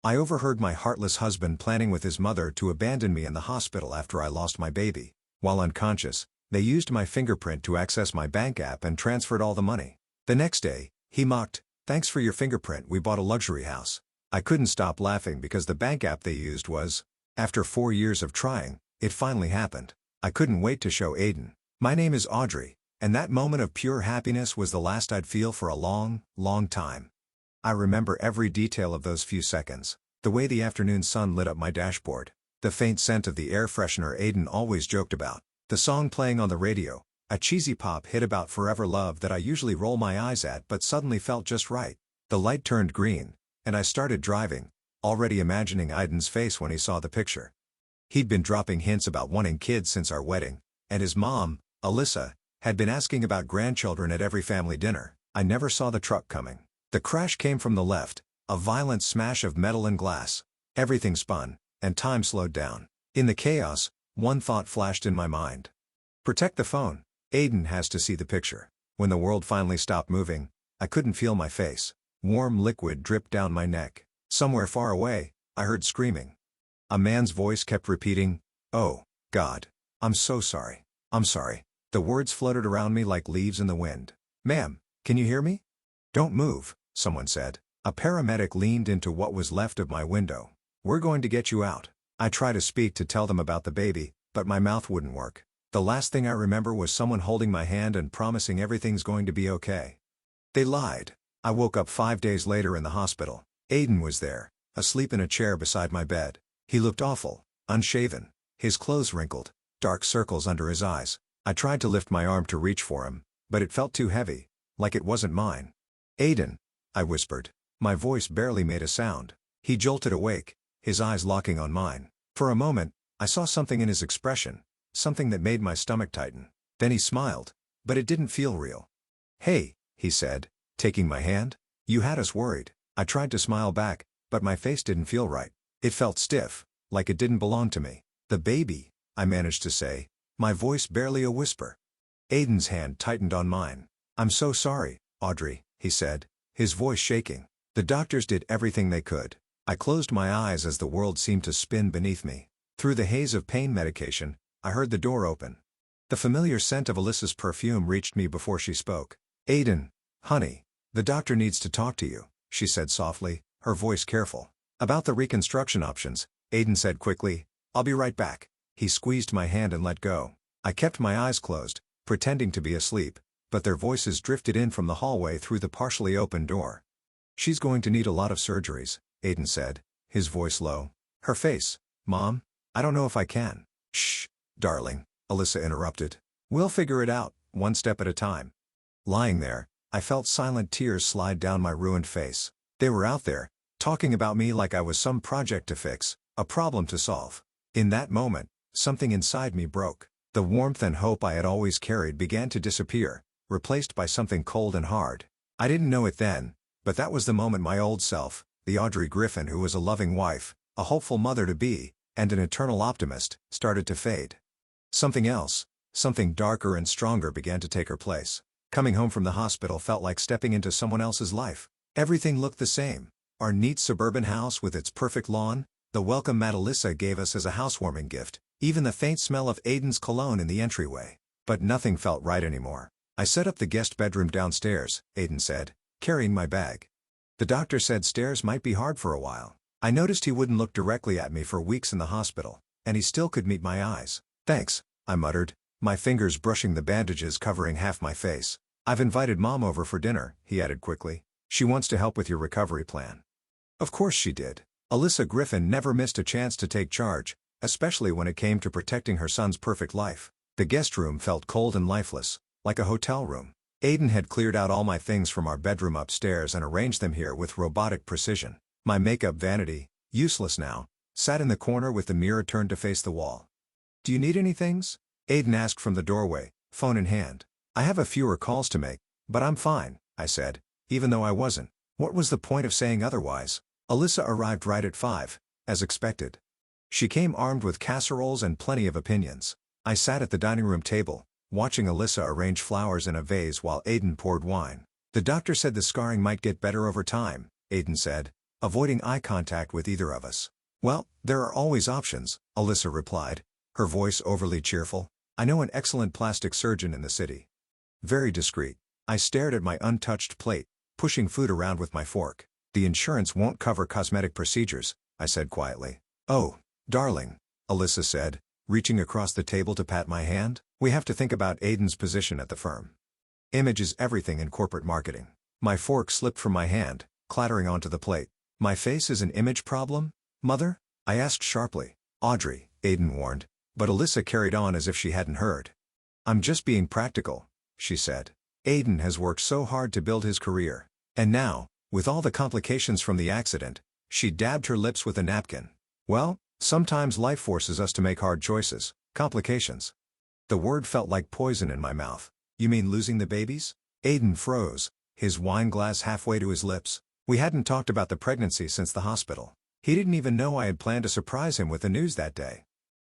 I overheard my heartless husband planning with his mother to abandon me in the hospital after I lost my baby. While unconscious, they used my fingerprint to access my bank app and transferred all the money. The next day, he mocked, "Thanks for your fingerprint, we bought a luxury house." I couldn't stop laughing because the bank app they used was. After 4 years of trying, it finally happened. I couldn't wait to show Aiden. My name is Audrey, and that moment of pure happiness was the last I'd feel for a long, long time. I remember every detail of those few seconds. The way the afternoon sun lit up my dashboard. The faint scent of the air freshener Aiden always joked about. The song playing on the radio, a cheesy pop hit about forever love that I usually roll my eyes at but suddenly felt just right. The light turned green, and I started driving, already imagining Aiden's face when he saw the picture. He'd been dropping hints about wanting kids since our wedding, and his mom, Alyssa, had been asking about grandchildren at every family dinner. I never saw the truck coming. The crash came from the left, a violent smash of metal and glass. Everything spun, and time slowed down. In the chaos, one thought flashed in my mind. Protect the phone. Aiden has to see the picture. When the world finally stopped moving, I couldn't feel my face. Warm liquid dripped down my neck. Somewhere far away, I heard screaming. A man's voice kept repeating, "Oh, God. I'm so sorry. I'm sorry." The words floated around me like leaves in the wind. "Ma'am, can you hear me?" "Don't move," someone said. A paramedic leaned into what was left of my window. "We're going to get you out." I tried to speak to tell them about the baby, but my mouth wouldn't work. The last thing I remember was someone holding my hand and promising everything's going to be okay. They lied. I woke up 5 days later in the hospital. Aiden was there, asleep in a chair beside my bed. He looked awful, unshaven, his clothes wrinkled, dark circles under his eyes. I tried to lift my arm to reach for him, but it felt too heavy, like it wasn't mine. "Aiden," I whispered. My voice barely made a sound. He jolted awake, his eyes locking on mine. For a moment, I saw something in his expression, something that made my stomach tighten. Then he smiled, but it didn't feel real. "Hey," he said, taking my hand. "You had us worried." I tried to smile back, but my face didn't feel right. It felt stiff, like it didn't belong to me. "The baby," I managed to say, my voice barely a whisper. Aiden's hand tightened on mine. "I'm so sorry, Audrey," he said, his voice shaking. "The doctors did everything they could." I closed my eyes as the world seemed to spin beneath me. Through the haze of pain medication, I heard the door open. The familiar scent of Alyssa's perfume reached me before she spoke. "Aiden, honey, the doctor needs to talk to you," she said softly, her voice careful. "About the reconstruction options," Aiden said quickly. "I'll be right back." He squeezed my hand and let go. I kept my eyes closed, pretending to be asleep, but their voices drifted in from the hallway through the partially open door. "She's going to need a lot of surgeries," Aiden said, his voice low. "Her face, Mom? I don't know if I can." "Shh, darling," Alyssa interrupted. "We'll figure it out, one step at a time." Lying there, I felt silent tears slide down my ruined face. They were out there, talking about me like I was some project to fix, a problem to solve. In that moment, something inside me broke. The warmth and hope I had always carried began to disappear, replaced by something cold and hard. I didn't know it then, but that was the moment my old self, the Audrey Griffin who was a loving wife, a hopeful mother-to-be, and an eternal optimist, started to fade. Something else, something darker and stronger began to take her place. Coming home from the hospital felt like stepping into someone else's life. Everything looked the same. Our neat suburban house with its perfect lawn, the welcome mat Alyssa gave us as a housewarming gift, even the faint smell of Aiden's cologne in the entryway. But nothing felt right anymore. "I set up the guest bedroom downstairs," Aiden said, carrying my bag. "The doctor said stairs might be hard for a while." I noticed he wouldn't look directly at me for weeks in the hospital, and he still could meet my eyes. "Thanks," I muttered, my fingers brushing the bandages covering half my face. "I've invited Mom over for dinner," he added quickly. "She wants to help with your recovery plan." Of course she did. Alyssa Griffin never missed a chance to take charge, especially when it came to protecting her son's perfect life. The guest room felt cold and lifeless, like a hotel room. Aiden had cleared out all my things from our bedroom upstairs and arranged them here with robotic precision. My makeup vanity, useless now, sat in the corner with the mirror turned to face the wall. "Do you need any things?" Aiden asked from the doorway, phone in hand. "I have a fewer calls to make, but I'm fine," I said, even though I wasn't. What was the point of saying otherwise? Alyssa arrived right at 5, as expected. She came armed with casseroles and plenty of opinions. I sat at the dining room table, watching Alyssa arrange flowers in a vase while Aiden poured wine. "The doctor said the scarring might get better over time," Aiden said, avoiding eye contact with either of us. Well, there are always options, Alyssa replied, her voice overly cheerful. I know an excellent plastic surgeon in the city. Very discreet. I stared at my untouched plate, pushing food around with my fork. The insurance won't cover cosmetic procedures, I said quietly. Oh, darling, Alyssa said, reaching across the table to pat my hand. We have to think about Aiden's position at the firm. Image is everything in corporate marketing. My fork slipped from my hand, clattering onto the plate. My face is an image problem, Mother? I asked sharply. Audrey, Aiden warned, but Alyssa carried on as if she hadn't heard. I'm just being practical, she said. Aiden has worked so hard to build his career. And now, with all the complications from the accident, she dabbed her lips with a napkin. Well, sometimes life forces us to make hard choices. Complications. The word felt like poison in my mouth. You mean losing the babies? Aiden froze, his wine glass halfway to his lips. We hadn't talked about the pregnancy since the hospital. He didn't even know I had planned to surprise him with the news that day.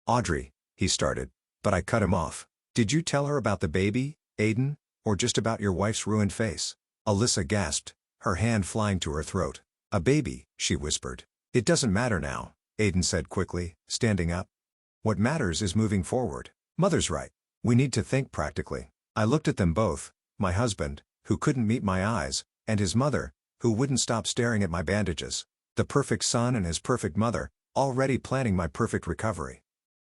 Audrey, he started, but I cut him off. Did you tell her about the baby, Aiden, or just about your wife's ruined face? Alyssa gasped, her hand flying to her throat. A baby, she whispered. It doesn't matter now, Aiden said quickly, standing up. What matters is moving forward. Mother's right. We need to think practically. I looked at them both, my husband, who couldn't meet my eyes, and his mother, who wouldn't stop staring at my bandages. The perfect son and his perfect mother, already planning my perfect recovery.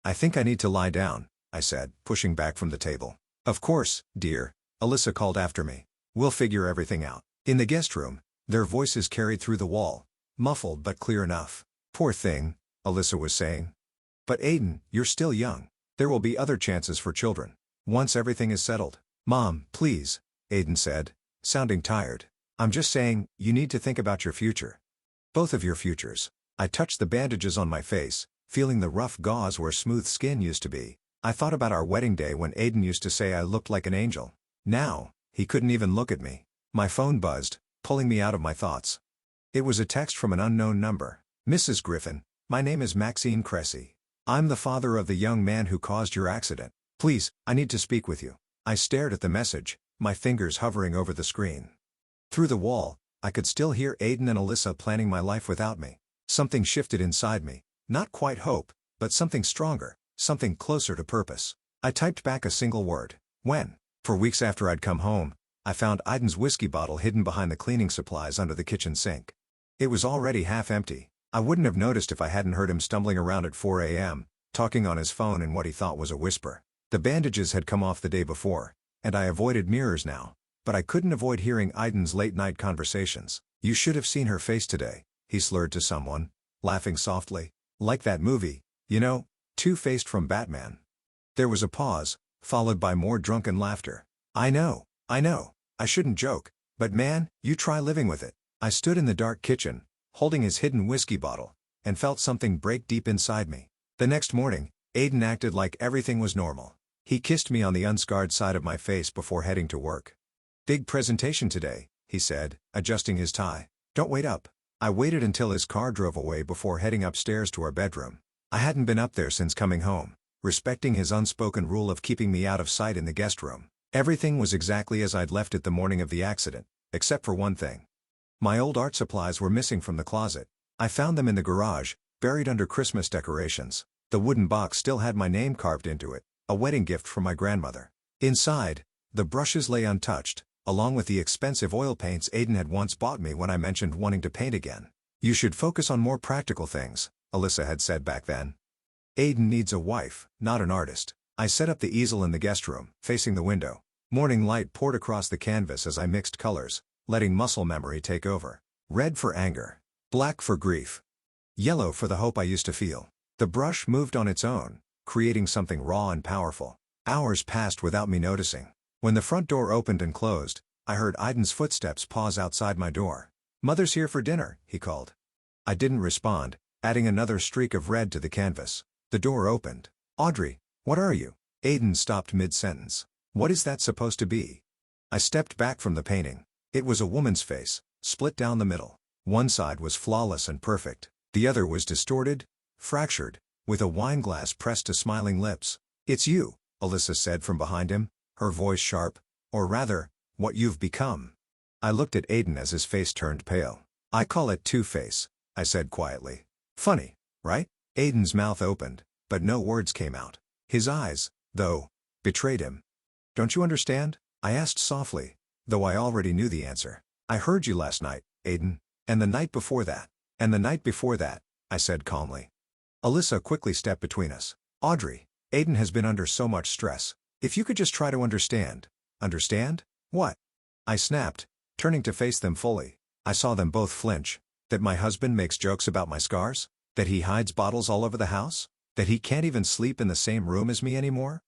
I think I need to lie down, I said, pushing back from the table. Of course, dear, Alyssa called after me. We'll figure everything out. In the guest room, their voices carried through the wall, muffled but clear enough. Poor thing, Alyssa was saying. But Aiden, you're still young. There will be other chances for children. Once everything is settled. Mom, please, Aiden said, sounding tired. I'm just saying, you need to think about your future. Both of your futures. I touched the bandages on my face, feeling the rough gauze where smooth skin used to be. I thought about our wedding day when Aiden used to say I looked like an angel. Now, he couldn't even look at me. My phone buzzed, pulling me out of my thoughts. It was a text from an unknown number. Mrs. Griffin, my name is Maxine Cressy. I'm the father of the young man who caused your accident. Please, I need to speak with you. I stared at the message, my fingers hovering over the screen. Through the wall, I could still hear Aiden and Alyssa planning my life without me. Something shifted inside me, not quite hope, but something stronger, something closer to purpose. I typed back a single word. When? For weeks after I'd come home, I found Aiden's whiskey bottle hidden behind the cleaning supplies under the kitchen sink. It was already half empty. I wouldn't have noticed if I hadn't heard him stumbling around at 4 a.m., talking on his phone in what he thought was a whisper. The bandages had come off the day before, and I avoided mirrors now. But I couldn't avoid hearing Aiden's late-night conversations. You should have seen her face today, he slurred to someone, laughing softly. Like that movie, you know, Two-Faced from Batman. There was a pause, followed by more drunken laughter. I know, I shouldn't joke, but man, you try living with it. I stood in the dark kitchen, holding his hidden whiskey bottle, and felt something break deep inside me. The next morning, Aiden acted like everything was normal. He kissed me on the unscarred side of my face before heading to work. Big presentation today, he said, adjusting his tie. Don't wait up. I waited until his car drove away before heading upstairs to our bedroom. I hadn't been up there since coming home, respecting his unspoken rule of keeping me out of sight in the guest room. Everything was exactly as I'd left it the morning of the accident, except for one thing. My old art supplies were missing from the closet. I found them in the garage, buried under Christmas decorations. The wooden box still had my name carved into it, a wedding gift from my grandmother. Inside, the brushes lay untouched, along with the expensive oil paints Aiden had once bought me when I mentioned wanting to paint again. You should focus on more practical things, Alyssa had said back then. Aiden needs a wife, not an artist. I set up the easel in the guest room, facing the window. Morning light poured across the canvas as I mixed colors, letting muscle memory take over. Red for anger. Black for grief. Yellow for the hope I used to feel. The brush moved on its own, creating something raw and powerful. Hours passed without me noticing. When the front door opened and closed, I heard Aiden's footsteps pause outside my door. Mother's here for dinner, he called. I didn't respond, adding another streak of red to the canvas. The door opened. Audrey, what are you? Aiden stopped mid-sentence. What is that supposed to be? I stepped back from the painting. It was a woman's face, split down the middle. One side was flawless and perfect. The other was distorted, fractured, with a wineglass pressed to smiling lips. It's you, Alyssa said from behind him, her voice sharp, or rather, what you've become. I looked at Aiden as his face turned pale. I call it two-face, I said quietly. Funny, right? Aiden's mouth opened, but no words came out. His eyes, though, betrayed him. Don't you understand? I asked softly, though I already knew the answer. I heard you last night, Aiden. And the night before that. And the night before that, I said calmly. Alyssa quickly stepped between us. Audrey, Aiden has been under so much stress. If you could just try to understand. Understand? What? I snapped, turning to face them fully. I saw them both flinch. That my husband makes jokes about my scars? That he hides bottles all over the house? That he can't even sleep in the same room as me anymore?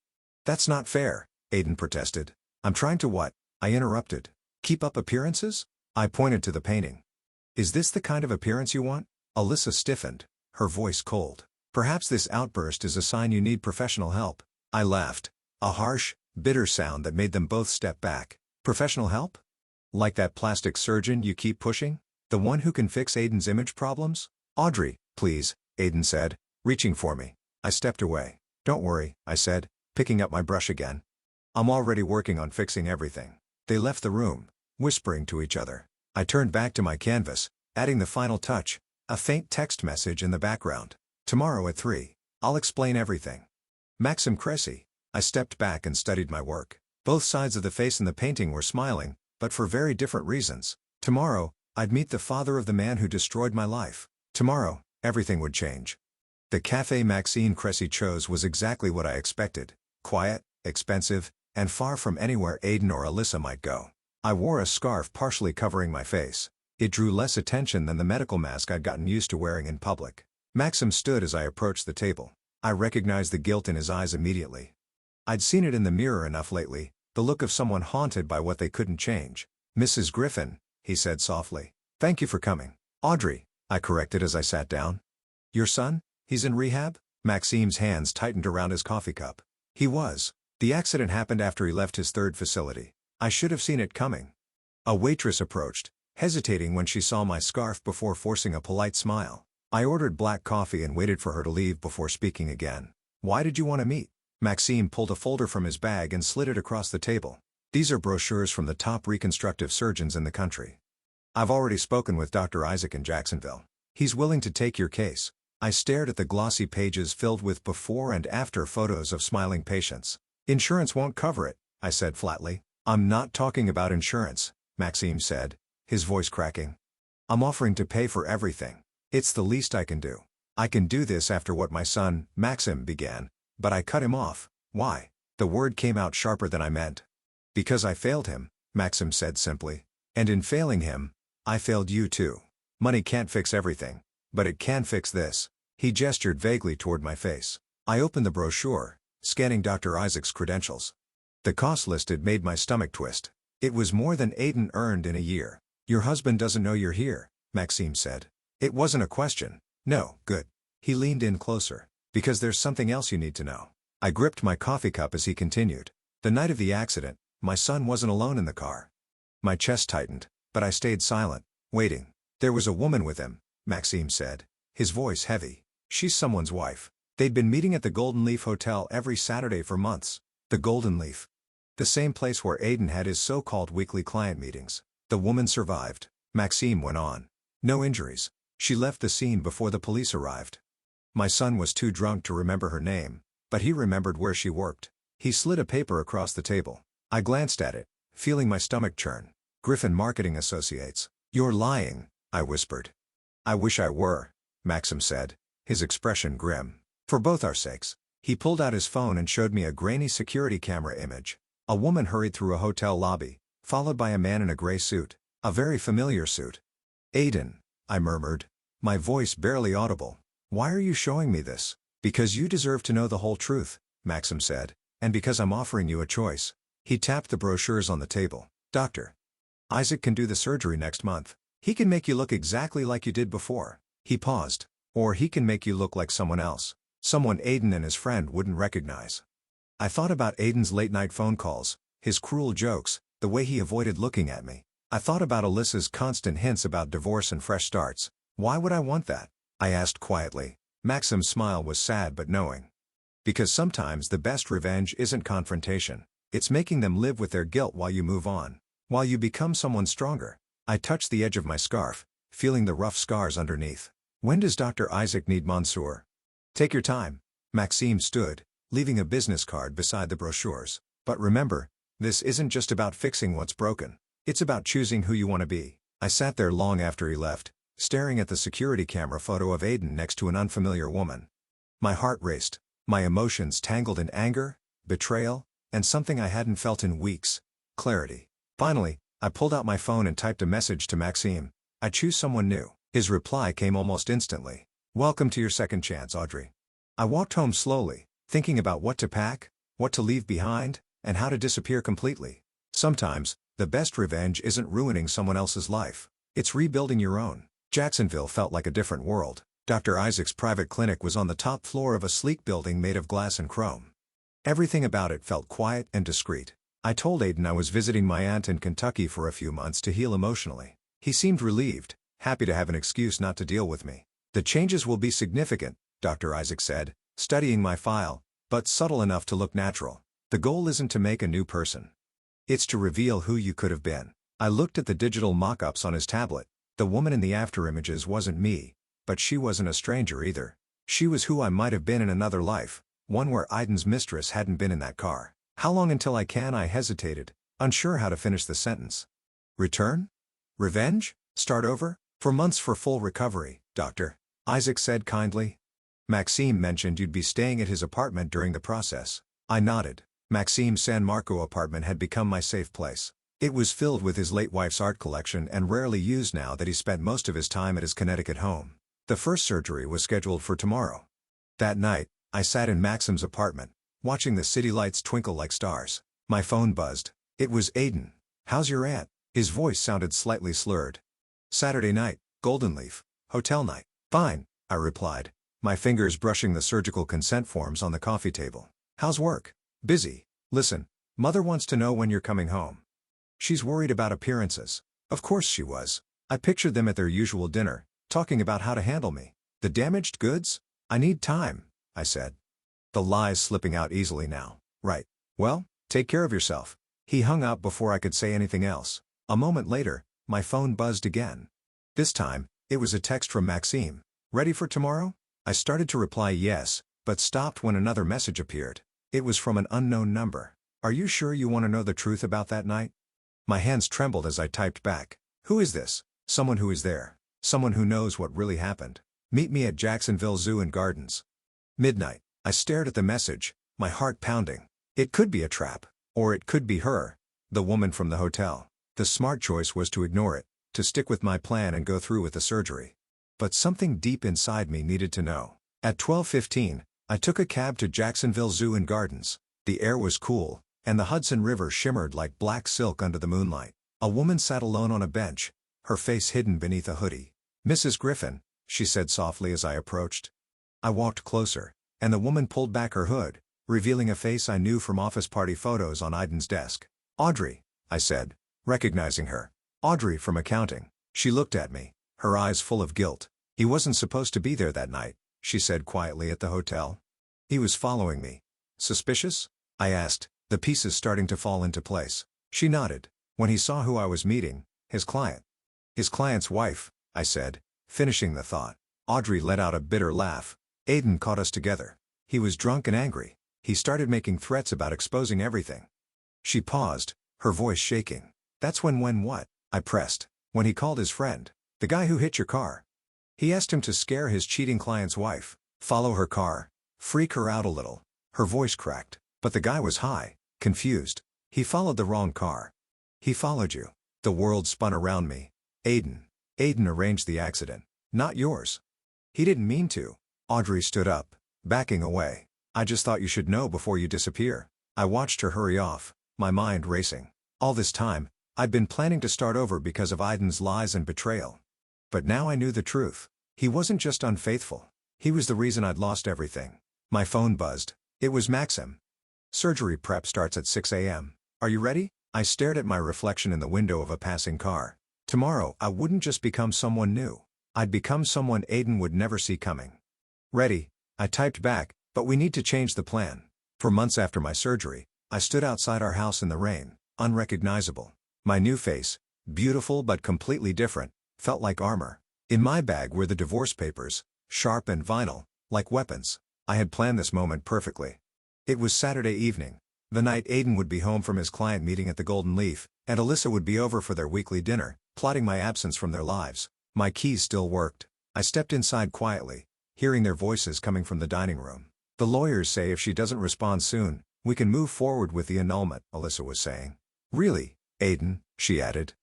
That's not fair, Aiden protested. I'm trying to what? I interrupted. Keep up appearances? I pointed to the painting. Is this the kind of appearance you want? Alyssa stiffened, her voice cold. Perhaps this outburst is a sign you need professional help. I laughed, a harsh, bitter sound that made them both step back. Professional help? Like that plastic surgeon you keep pushing? The one who can fix Aiden's image problems? Audrey, please, Aiden said, reaching for me. I stepped away. Don't worry, I said, picking up my brush again. I'm already working on fixing everything. They left the room, whispering to each other. I turned back to my canvas, adding the final touch, a faint text message in the background. Tomorrow at 3, I'll explain everything. Maxim Cressy. I stepped back and studied my work. Both sides of the face in the painting were smiling, but for very different reasons. Tomorrow, I'd meet the father of the man who destroyed my life. Tomorrow, everything would change. The cafe Maxime Cressy chose was exactly what I expected. Quiet, expensive, and far from anywhere Aiden or Alyssa might go. I wore a scarf partially covering my face. It drew less attention than the medical mask I'd gotten used to wearing in public. Maxim stood as I approached the table. I recognized the guilt in his eyes immediately. I'd seen it in the mirror enough lately, the look of someone haunted by what they couldn't change. Mrs. Griffin, he said softly. Thank you for coming. Audrey, I corrected as I sat down. Your son? He's in rehab? Maxime's hands tightened around his coffee cup. He was. The accident happened after he left his third facility. I should have seen it coming. A waitress approached, hesitating when she saw my scarf before forcing a polite smile. I ordered black coffee and waited for her to leave before speaking again. Why did you want to meet? Maxime pulled a folder from his bag and slid it across the table. These are brochures from the top reconstructive surgeons in the country. I've already spoken with Dr. Isaac in Jacksonville. He's willing to take your case. I stared at the glossy pages filled with before and after photos of smiling patients. Insurance won't cover it, I said flatly. I'm not talking about insurance, Maxime said, his voice cracking. I'm offering to pay for everything. It's the least I can do. I can do this after what my son, Maxim, began, but I cut him off. Why? The word came out sharper than I meant. Because I failed him, Maxim said simply. And in failing him, I failed you too. Money can't fix everything, but it can fix this. He gestured vaguely toward my face. I opened the brochure, scanning Dr. Isaac's credentials. The cost listed made my stomach twist. It was more than Aiden earned in a year. Your husband doesn't know you're here, Maxime said. It wasn't a question. No, good. He leaned in closer. Because there's something else you need to know. I gripped my coffee cup as he continued. The night of the accident, my son wasn't alone in the car. My chest tightened, but I stayed silent, waiting. There was a woman with him, Maxime said, his voice heavy. She's someone's wife. They'd been meeting at the Golden Leaf Hotel every Saturday for months. The Golden Leaf. The same place where Aiden had his so-called weekly client meetings. The woman survived, Maxime went on. No injuries. She left the scene before the police arrived. My son was too drunk to remember her name, but he remembered where she worked. He slid a paper across the table. I glanced at it, feeling my stomach churn. Griffin Marketing Associates. You're lying, I whispered. I wish I were, Maxim said, his expression grim. For both our sakes. He pulled out his phone and showed me a grainy security camera image. A woman hurried through a hotel lobby, followed by a man in a gray suit. A very familiar suit. Aiden, I murmured, my voice barely audible. Why are you showing me this? Because you deserve to know the whole truth, Maxim said, and because I'm offering you a choice. He tapped the brochures on the table. Dr. Isaac can do the surgery next month. He can make you look exactly like you did before. He paused. Or he can make you look like someone else. Someone Aiden and his friend wouldn't recognize. I thought about Aiden's late-night phone calls, his cruel jokes, the way he avoided looking at me. I thought about Alyssa's constant hints about divorce and fresh starts. Why would I want that? I asked quietly. Maxim's smile was sad but knowing. Because sometimes the best revenge isn't confrontation. It's making them live with their guilt while you move on. While you become someone stronger. I touched the edge of my scarf, feeling the rough scars underneath. When does Dr. Isaac need Mansour? Take your time. Maxime stood, leaving a business card beside the brochures. But remember, this isn't just about fixing what's broken. It's about choosing who you want to be. I sat there long after he left, staring at the security camera photo of Aiden next to an unfamiliar woman. My heart raced, my emotions tangled in anger, betrayal, and something I hadn't felt in weeks: clarity. Finally, I pulled out my phone and typed a message to Maxime. I choose someone new. His reply came almost instantly. Welcome to your second chance, Audrey. I walked home slowly, thinking about what to pack, what to leave behind, and how to disappear completely. Sometimes, the best revenge isn't ruining someone else's life. It's rebuilding your own. Jacksonville felt like a different world. Dr. Isaac's private clinic was on the top floor of a sleek building made of glass and chrome. Everything about it felt quiet and discreet. I told Aiden I was visiting my aunt in Kentucky for a few months to heal emotionally. He seemed relieved, happy to have an excuse not to deal with me. The changes will be significant, Dr. Isaac said, studying my file, but subtle enough to look natural. The goal isn't to make a new person. It's to reveal who you could have been. I looked at the digital mock-ups on his tablet. The woman in the afterimages wasn't me, but she wasn't a stranger either. She was who I might have been in another life, one where Aiden's mistress hadn't been in that car. How long until I can? I hesitated, unsure how to finish the sentence. Return? Revenge? Start over? For months for full recovery, Dr. Isaac said kindly. Maxime mentioned you'd be staying at his apartment during the process. I nodded. Maxime's San Marco apartment had become my safe place. It was filled with his late wife's art collection and rarely used now that he spent most of his time at his Connecticut home. The first surgery was scheduled for tomorrow. That night, I sat in Maxime's apartment, watching the city lights twinkle like stars. My phone buzzed. It was Aiden. How's your aunt? His voice sounded slightly slurred. Saturday night, Golden Leaf, hotel night. Fine, I replied, my fingers brushing the surgical consent forms on the coffee table. How's work? Busy. Listen, Mother wants to know when you're coming home. She's worried about appearances. Of course she was. I pictured them at their usual dinner, talking about how to handle me. The damaged goods? I need time, I said. The lies slipping out easily now. Right. Well, take care of yourself. He hung up before I could say anything else. A moment later, my phone buzzed again. This time, it was a text from Maxime. Ready for tomorrow? I started to reply yes, but stopped when another message appeared. It was from an unknown number. Are you sure you want to know the truth about that night? My hands trembled as I typed back. Who is this? Someone who is there. Someone who knows what really happened. Meet me at Jacksonville Zoo and Gardens. Midnight. I stared at the message, my heart pounding. It could be a trap. Or it could be her, the woman from the hotel. The smart choice was to ignore it, to stick with my plan and go through with the surgery. But something deep inside me needed to know. At 12:15, I took a cab to Jacksonville Zoo and Gardens. The air was cool, and the Hudson River shimmered like black silk under the moonlight. A woman sat alone on a bench, her face hidden beneath a hoodie. Mrs. Griffin, she said softly as I approached. I walked closer, and the woman pulled back her hood, revealing a face I knew from office party photos on Aiden's desk. Audrey, I said, recognizing her. Audrey from accounting. She looked at me, her eyes full of guilt. He wasn't supposed to be there that night, she said quietly at the hotel. He was following me. Suspicious? I asked, the pieces starting to fall into place. She nodded. When he saw who I was meeting, his client. His client's wife, I said, finishing the thought. Audrey let out a bitter laugh. Aiden caught us together. He was drunk and angry. He started making threats about exposing everything. She paused, her voice shaking. That's when what? I pressed. When he called his friend. The guy who hit your car. He asked him to scare his cheating client's wife. Follow her car. Freak her out a little. Her voice cracked. But the guy was high, confused. He followed the wrong car. He followed you. The world spun around me. Aiden. Aiden arranged the accident. Not yours. He didn't mean to. Audrey stood up, backing away. I just thought you should know before you disappear. I watched her hurry off, my mind racing. All this time, I'd been planning to start over because of Aiden's lies and betrayal. But now I knew the truth. He wasn't just unfaithful. He was the reason I'd lost everything. My phone buzzed. It was Maxim. Surgery prep starts at 6 a.m. Are you ready? I stared at my reflection in the window of a passing car. Tomorrow, I wouldn't just become someone new. I'd become someone Aiden would never see coming. Ready, I typed back, but we need to change the plan. For months after my surgery, I stood outside our house in the rain, unrecognizable. My new face, beautiful but completely different, felt like armor. In my bag were the divorce papers, sharp and vinyl, like weapons. I had planned this moment perfectly. It was Saturday evening, the night Aiden would be home from his client meeting at the Golden Leaf, and Alyssa would be over for their weekly dinner, plotting my absence from their lives. My keys still worked. I stepped inside quietly, hearing their voices coming from the dining room. The lawyers say if she doesn't respond soon, we can move forward with the annulment, Alyssa was saying. Really, Aiden, she added.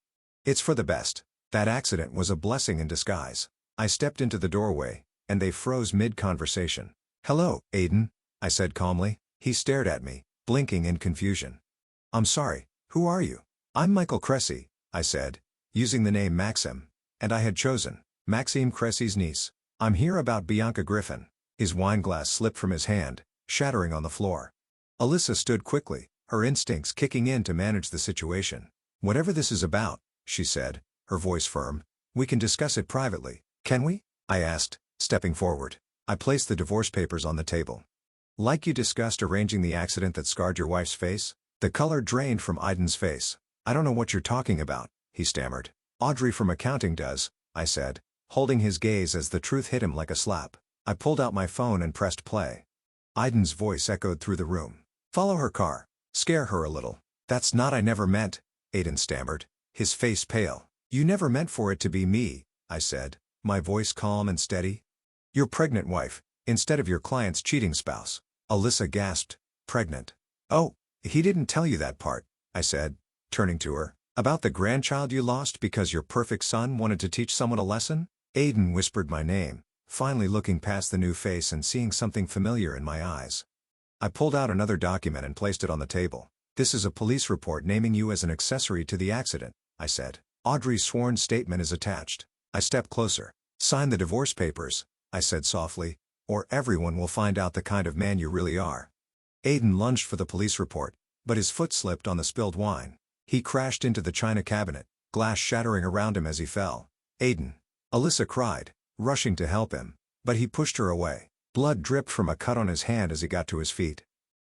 It's for the best. That accident was a blessing in disguise. I stepped into the doorway, and they froze mid-conversation. Hello, Aiden, I said calmly. He stared at me, blinking in confusion. I'm sorry, who are you? I'm Michael Cressy, I said, using the name Maxim, and I had chosen Maxime Cressy's niece. I'm here about Bianca Griffin. His wineglass slipped from his hand, shattering on the floor. Alyssa stood quickly, her instincts kicking in to manage the situation. Whatever this is about, she said, her voice firm, we can discuss it privately, can we? I asked, stepping forward. I placed the divorce papers on the table. Like you discussed arranging the accident that scarred your wife's face? The color drained from Aiden's face. I don't know what you're talking about, he stammered. Audrey from accounting does, I said, holding his gaze as the truth hit him like a slap. I pulled out my phone and pressed play. Aiden's voice echoed through the room. Follow her car. Scare her a little. That's not I never meant, Aiden stammered, his face pale. You never meant for it to be me, I said, my voice calm and steady. Your pregnant wife, instead of your client's cheating spouse. Alyssa gasped, pregnant. Oh, he didn't tell you that part, I said, turning to her. About the grandchild you lost because your perfect son wanted to teach someone a lesson? Aiden whispered my name, finally looking past the new face and seeing something familiar in my eyes. I pulled out another document and placed it on the table. This is a police report naming you as an accessory to the accident, I said. Audrey's sworn statement is attached. I stepped closer. Sign the divorce papers, I said softly, or everyone will find out the kind of man you really are. Aiden lunged for the police report, but his foot slipped on the spilled wine. He crashed into the china cabinet, glass shattering around him as he fell. Aiden! Alyssa cried, rushing to help him, but he pushed her away. Blood dripped from a cut on his hand as he got to his feet.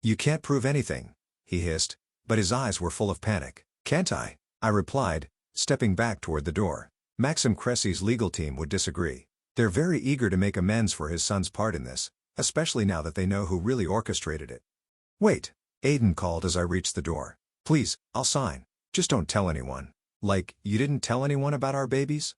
You can't prove anything, he hissed, but his eyes were full of panic. Can't I? I replied, stepping back toward the door. Maxim Cressy's legal team would disagree. They're very eager to make amends for his son's part in this, especially now that they know who really orchestrated it. Wait, Aiden called as I reached the door. Please, I'll sign. Just don't tell anyone. Like, you didn't tell anyone about our babies?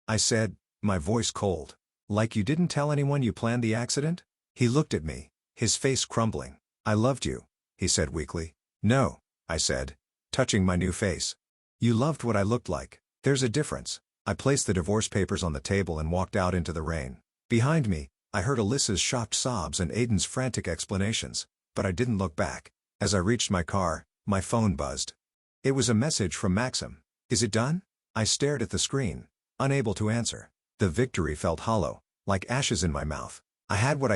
I said, my voice cold. Like you didn't tell anyone you planned the accident? He looked at me, his face crumbling. I loved you, he said weakly. No, I said, touching my new face. You loved what I looked like. There's a difference. I placed the divorce papers on the table and walked out into the rain. Behind me, I heard Alyssa's shocked sobs and Aiden's frantic explanations, but I didn't look back. As I reached my car, my phone buzzed. It was a message from Maxim. Is it done? I stared at the screen, unable to answer. The victory felt hollow, like ashes in my mouth. I had what I